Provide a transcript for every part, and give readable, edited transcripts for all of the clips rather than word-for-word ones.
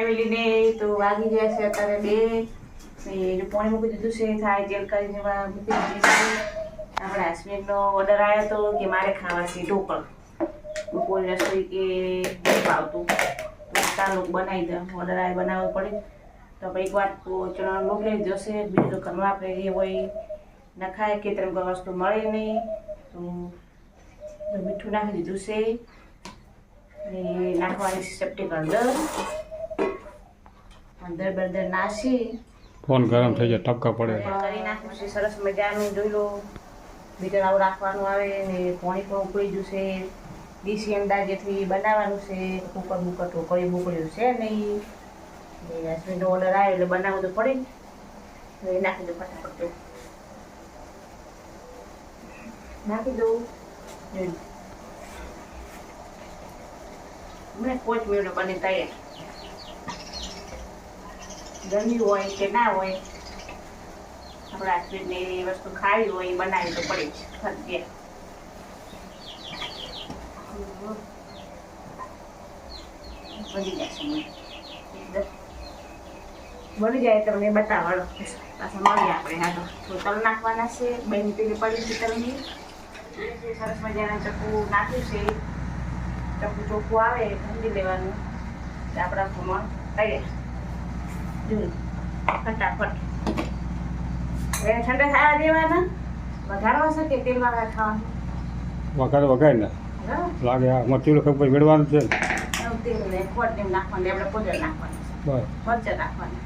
ફેમિલીને તો વાગી ગયા છે અત્યારે 2 ને પાણી મૂકી દીધું છે થાય તેલ કરીને મૂકી દીધી છે આપણા હસબન્ડનો ઓર્ડર આવ્યો હતો કે મારે ખાવા છે ઢોકળ બપોરે રસોઈ કે નહીં ભાવતું ચાલો બનાવી દે ઓર્ડર આવે બનાવવો પડે તો આપણે એક વાર ચણાનો લોટ લઈ જશે બીજું તો ઘરમાં આપણે એ હોય ન ખાય કે તમને કોઈ વસ્તુ મળે નહીં તો મીઠું નાખી દીધું છે ને નાખવાની છે ચપટી હળદર બળદર નાખી ફોન ગરમ થઈ જાય ટપકા પડે કરી નાખ્યું છે સરસ મજાનું જોઈ લો બીટર આવું રાખવાનું આવે ને પાણી પણ ઉકળી ગયું છે દેશી અંદાજેથી બનાવવાનું છે કુકર બુકર ઢોકળી બોકળ્યું છે નહીં હસબન્ડનો ઓર્ડર આવ્યો એટલે બનાવવું તો પડે ને એ નાખી દો ફટાફટ તો નાખી દઉં મેં 5 મિનિટ બની તૈયાર ગરમી હોય કે ના હોય આપણા હસબન્ડને એ વસ્તુ ખાવી હોય એ બનાવી તો પડે જ ફરજિયાત બની જશે બની જાય તમને બતાવવાનો પાછા મળીએ આપણે હા તો તલ નાખવાના છે 2 મિનિટ પડી છે તલની સરસ મજાના ચક્કુ નાખ્યું છે ચક્કુ ચોખ્ખું આવે ઠંડી લેવાનું આપણા ખમણ તૈયાર ફટાફટ હવે ઠંડા ખાવા દેવાના વધારવા છે કે તેલ વાળા ખાવાનું વઘાર ને લાગે આ મરચું ખબર વેડવાનું છે તેલ ને ખોટ ને નાખવાનું આપણે પોદર નાખવાનું બસ મરચાં નાખવાના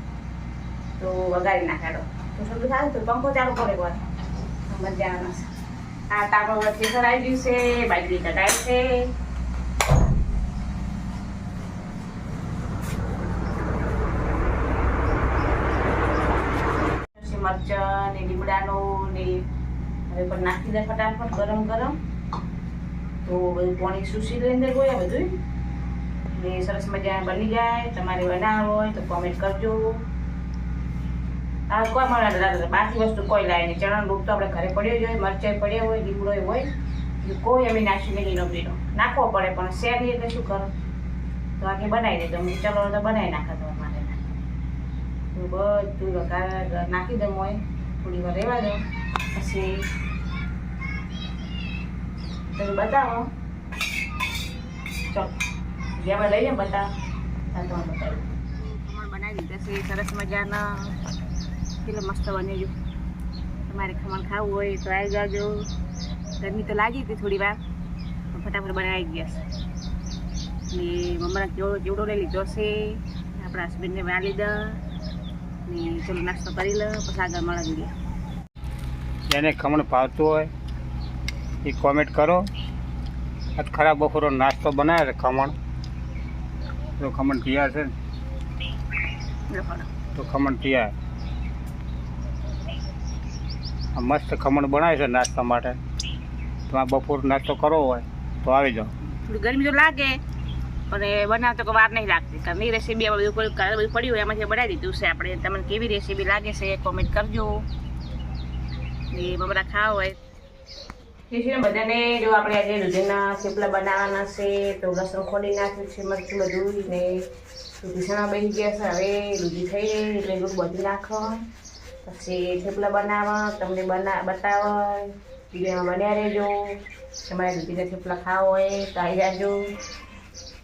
તો વઘારી નાખાડો તો શું થાય તો પંખો ચાલુ કરે વાર મજા આવે આ ટાણું વચ્ચે કરાવી ગયું છે બાજરી કઢાઈ છે મરચાં ને લીમડાનો ને હવે પણ નાખી દે ફટાફટ ગરમ ગરમ તો બધું પાણી સુસી લઈને ગોયા બધું ને સરસ મજા બની જાય તમારે બનાવવો હોય તો કોમેન્ટ કરજો આ કોઈ મળે બાકી વસ્તુ કોઈ લાવે નહીં ચણાનો લોટ તો આપણે ઘરે પડ્યો જ હોય મરચાં પડ્યા હોય લીમડો હોય કોઈ અમે નાખીને લીનો બીનો નાખવો પડે પણ શેર નહીં એટલે શું કરો તો આખી બનાવી દેજો ચલો તો બનાવી નાખા તમારે બધું વઘાર નાખી દઉં હોય થોડી વાર રહેવા દો પછી તમે બતાવો ચલો જેમાં લઈએ બતાવો તો બતાવ્યું બનાવી દીધા છે સરસ મજાના કેટલું મસ્ત બની ગયું તમારે ખમણ ખાવું હોય તો આવી જાજો ગરમી તો લાગી હતી થોડી વાર ફટાફટ બનાવી ગયા છે ને મમ્માને જેવડો લઈ લીધો છે આપણા હસબન્ડને વાલી દે ને ચલો નાસ્તો કરી લો પછી આગળ મળી ગયા જેને ખમણ ભાવતું હોય એ કોમેન્ટ કરો આજ ખરાબ બપોરો નાસ્તો બનાવે છે ખમણ તો ખમણ તૈયાર છે ને તો ખમણ તૈયાર આ મસ્ત ખમણ બનાવે છે નાસ્તા માટે તમારે બપોર નાસ્તો કરવો હોય તો આવી જાઓ થોડી ગરમી તો લાગે પણ બનાવતો કોઈ વાર નહીં લાગતી ઘરની રેસીપી બધું બધું પડ્યું હોય એમાંથી બનાવી દીધું છે આપણે તમને કેવી રેસીપી લાગે છે કોમેન્ટ કરજો ને બપોરા ખાવા હોય એ છે બધાને જો આપણે આજે દૂધીના થેપલા બનાવવાના છે તો લસણ ખોલી નાખ્યું છે મરચું બધું ને દૂધીસણા બની ગયા છે હવે દૂધી થઈ ગઈ એટલે દૂધ બધી નાખો પછી થેપલા બનાવવા તમને બતાવવા વિડીયોમાં બન્યા રહેજો તમારે દૂધીના થેપલા ખાવા હોય તો આવી જાજો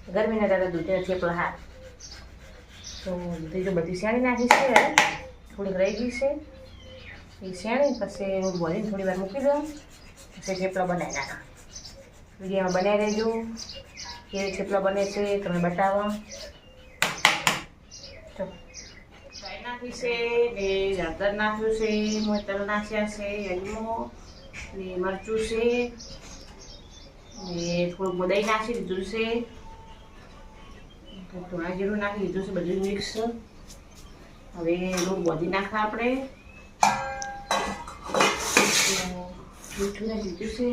ગરમીના દાદા દૂધીના થેપલા હા તો દૂધી જો બધી શેણી નાખી છે થોડીક રહી ગઈ છે એ શેણી પછી હું બોલીને થોડી વાર મૂકી દઉં પછી થેપલા બનાવી નાખા વિડીયોમાં બનાવી રહેજો કેવી થેપલા બને છે તમે બતાવો ફ્રાય નાખી છે ને હળદર નાખ્યું છે તલ નાખ્યા છે અજમો ને મરચું છે ને થોડુંક દહીં નાખી દીધું છે થોડા જીરું નાખી દીધું છે બધું મિક્સ હવે લોટ બધી નાખા આપણે મીઠું નાખી દીધું છે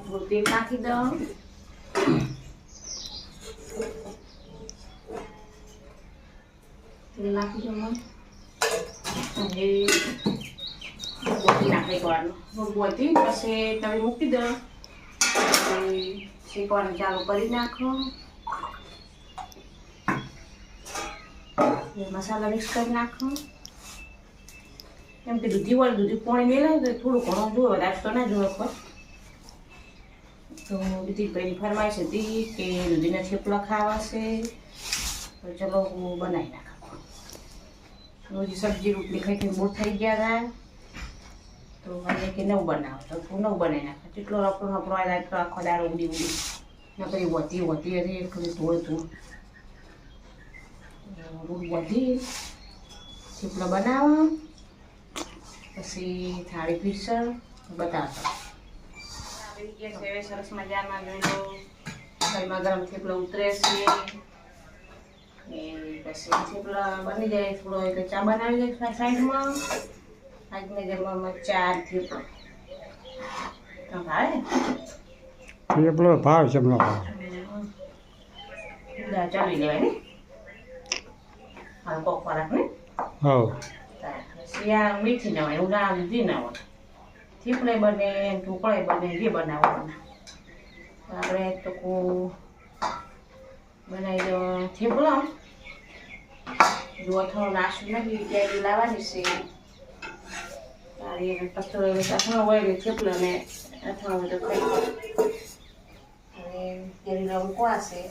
થોડું તેલ નાખી દઉં તેલ નાખી દઉં અને બોતી નાખી કરવાનું બોતી પછી તમે મૂકી દો શેકવાનું ચાલુ કરી નાખો મસાલા મિક્સ કરી નાખો. એમ કે દૂધી પાણી મેળવે તો થોડું ઘણું જોવે, વધારે તો ના જોવે. પણ તો વિધિભાઈની ફરમાઈશ હતી કે દૂધીના થેપલા ખાવા છે, તો ચલો હું બનાવી નાખું. રોજ સબ્જી રોટલી ખાઈ ખાઈ બહુ થઈ ગયા હતા, તો મને કે નવું બનાવો, તો તું નવું બનાવી નાખ. જેટલો આપણો આખો દાળ ઉડી નકરી વધી હતી એટલે થોડું વધી થેપલા બનાવવા, પછી થાળી પીસર બતાવતા. હવે સરસ મજામાં જોઈ લો, ગરમા ગરમ થેપલા ઉતરે છે. પછી થેપલા બની જાય થોડો એટલે ચા બનાવી દે સાઈડમાં. આજને જમવામાં 4 થેપલા ભાવે. થેપલો ભાવ છે હમણાં ભાવ ચાલી લેવાય ને હલકો ખોરાક ને. હા, શિયાળા મીઠી ના હોય, ઉનાળા દૂધી ના હોય. થેપલે બને, ઢોકળે બને, જે બનાવવાનું. આપણે તો બનાવી દો થેપલા. જો અથાણું નાસ્તો નથી ત્યારે લાવવાની છે. તારી પછી અથાણું હોય એટલે થેપલા ને અથાણું તો ખાઈ અને ત્યારે મૂકવાશે.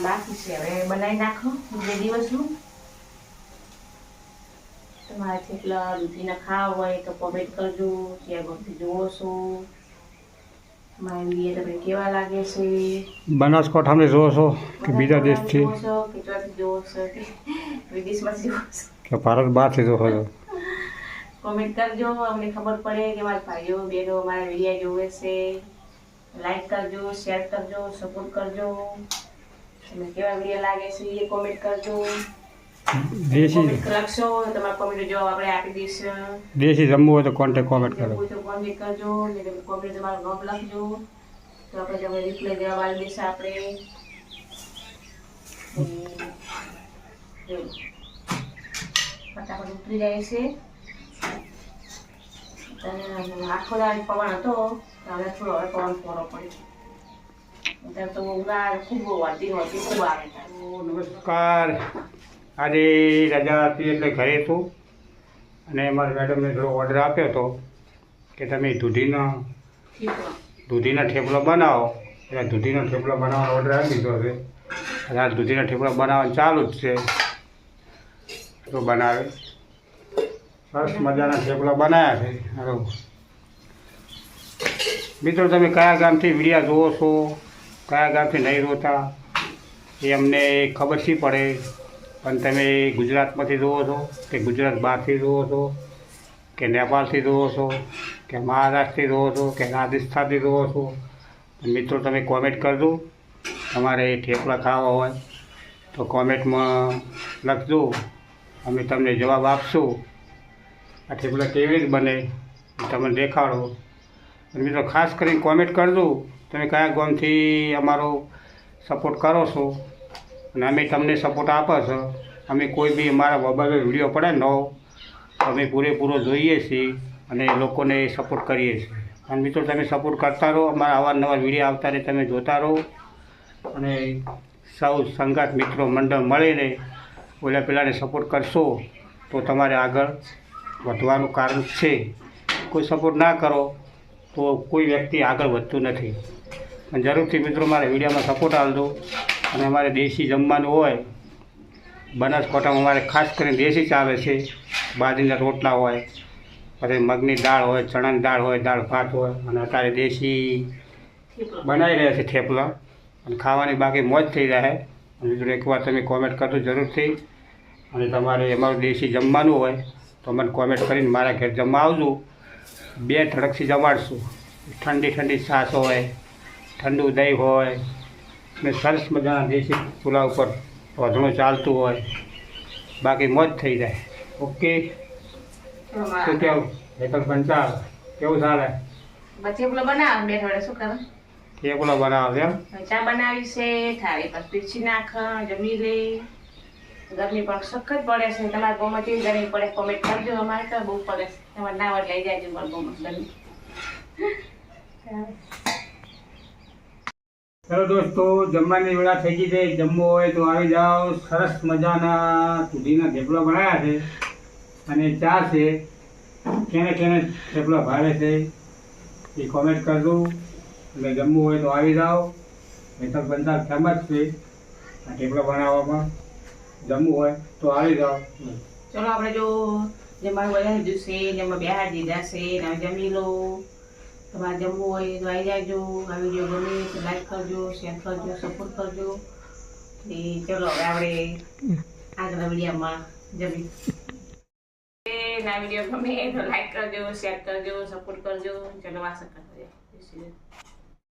બાકી છે, હવે બનાવી નાખો 2 દિવસનું. તમારે થેપલા દૂધીના ખાવા હોય તો કોમેન્ટ કરજો, ક્યાં વખતે જોવો છો, મારી વિડીયો તમને કેવા લાગે છે, બનાસકાંઠામાં જોવો છો કે બીજા દેશથી, જોવો છો કે ક્યાંથી જોવો છો કે વિદેશમાંથી જોવો છો, કે ભારત બહારથી જોવો છો. કોમેન્ટ કરજો, અમને ખબર પડે કે મારા ભાઈઓ બહેનો મારા વિડીયો જોવે છે. લાઈક કરજો, શેર કરજો, સપોર્ટ કરજો. તમને કેવા વિડીયો લાગે છે એ કોમેન્ટ કરજો. દેશી લખશો તમારા કોમેન્ટ જવાબ આપણે આપી દઈશું. દેશી જમવું હોય તો કોન્ટેક્ટ કોમેન્ટ કરો. તો કોમેન્ટ કરજો, કોમેન્ટ તમારું નામ લખજો, તો આપણે તમને રિપ્લાય જવાબ આપી દઈશું. આપણે ફટાફટ ઉતરી જાય છે. આખો દાળ પવન હતો, હવે થોડો હવે પવન થોડો પડ્યો. અત્યારે તો ઉનાળ ખૂબ વધી ખૂબ આવે. નમસ્કાર, આજે રજા હતી એટલે ઘરે હતું અને મારા મેડમને થોડો ઓર્ડર આપ્યો હતો કે તમે દૂધીના થેપલા બનાવો. એટલે દૂધીના થેપલા બનાવવાનો ઓર્ડર આપી દીધો છે. આ દૂધીના થેપલા બનાવવાનું ચાલુ જ છે. તો બનાવે સરસ મજાના થેપલા બનાવ્યા છે. હાલો મિત્રો, તમે કયા ગામથી વિડીયા જુઓ છો, કયા ગામથી નહીં જોતા એ અમને ખબર શી પડે. પણ તમે ગુજરાતમાંથી જુઓ છો કે ગુજરાત બહારથી જુઓ છો કે નેપાળથી જુઓ છો કે મહારાષ્ટ્રથી જુઓ છો કે રાજસ્થાનથી જુઓ છો, મિત્રો તમે કોમેન્ટ કરજો. તમારે થેપલા ખાવા હોય તો કોમેન્ટમાં લખજો, અમે તમને જવાબ આપશું. આ થેપલા કેવી રીતે બને એ તમને દેખાડો. અને મિત્રો ખાસ કરીને કોમેન્ટ કરજો તમે કયા ગામથી અમારો સપોર્ટ કરો છો અને અમે તમને સપોર્ટ આપો છો. અમે કોઈ બી અમારા મોબાઈલ વિડીયો પડે નવો અમે પૂરેપૂરો જોઈએ છીએ અને લોકોને સપોર્ટ કરીએ છીએ. અને મિત્રો તમે સપોર્ટ કરતા રહો, અમારા અવારનવાર વિડીયો આવતા રહે તમે જોતા રહો. અને સૌ સંગાત મિત્રો મંડળ મળીને ઓલા પેલાને સપોર્ટ કરશો તો તમારે આગળ વધવાનું કારણ છે. કોઈ સપોર્ટ ના કરો તો કોઈ વ્યક્તિ આગળ વધતું નથી. અને જરૂરથી મિત્રો મારા વિડીયોમાં સપોર્ટ આપજો. અને અમારે દેશી જમવાનું હોય, બનાસકાંઠામાં અમારે ખાસ કરીને દેશી ચાલે છે. બાજરીના રોટલા હોય, પછી મગની દાળ હોય, ચણાની દાળ હોય, દાળ ભાત હોય. અને અત્યારે દેશી બનાવી રહ્યા છે થેપલા અને ખાવાની બાકી મોજ થઈ જાય. અને મિત્રો એકવાર તમે કોમેન્ટ કરજો જરૂરથી. અને તમારે અમારું દેશી જમવાનું હોય તો મને કોમેન્ટ કરીને મારા ઘેર જમવા આવજો. 2 ધડકથી જમાડશું. ઠંડી છાશ હોય, ઠંડુ દહીં હોય ને સરસ મજાના દેશી ચૂલા ઉપર રોધણું ચાલતું હોય, બાકી મોજ થઈ જાય. ઓકે, શું કેવું હેતલ પંચાલ કેવું ચાલે? થેપલા બનાવ બેઠા શું કરે? થેપલા બનાવો એમ? ચા બનાવી છે, થાળી પર પીરસી નાખ, જમી લે. ગરમી પણ સખત પડે છે. તમારા ગામમાં કેવી ગરમી પડે કોમેન્ટ કરજો. અમારે તો બહુ પડે છે. તમારે ના હોય લઈ જાય મારા ગામમાં ગરમી. ચલો દોસ્તો, જમવાની વેળા થઈ ગઈ છે. જમવું હોય તો આવી જાઓ. સરસ મજાના દૂધીના થેપલા બનાવ્યા છે અને ચા છે. કેને કેને થેપલા ભાવે છે એ કોમેન્ટ કરજો. અને જમવું હોય તો આવી જાઓ. મિત્ર બંધા ફેમસ છે આ થેપલા બનાવવામાં. જમવું હોય તો આવી જાઓ. ચલો આપણે જો જમવાનું બનાવી દીધું છે, જમવા બેહાર દીધા છે, હવે જમી લો. તમારે જમવું હોય તો આવી જાજો. આ વિડીયો ગમે તો લાઈક કરજો, શેર કરજો, સપોર્ટ કરજો. એ ચલો હવે આપણે આગળના વિડીયોમાં જમી. ના વિડીયો ગમે તો લાઈક કરજો, શેર કરજો, સપોર્ટ કરજો. ચલો વાસણ કરજો.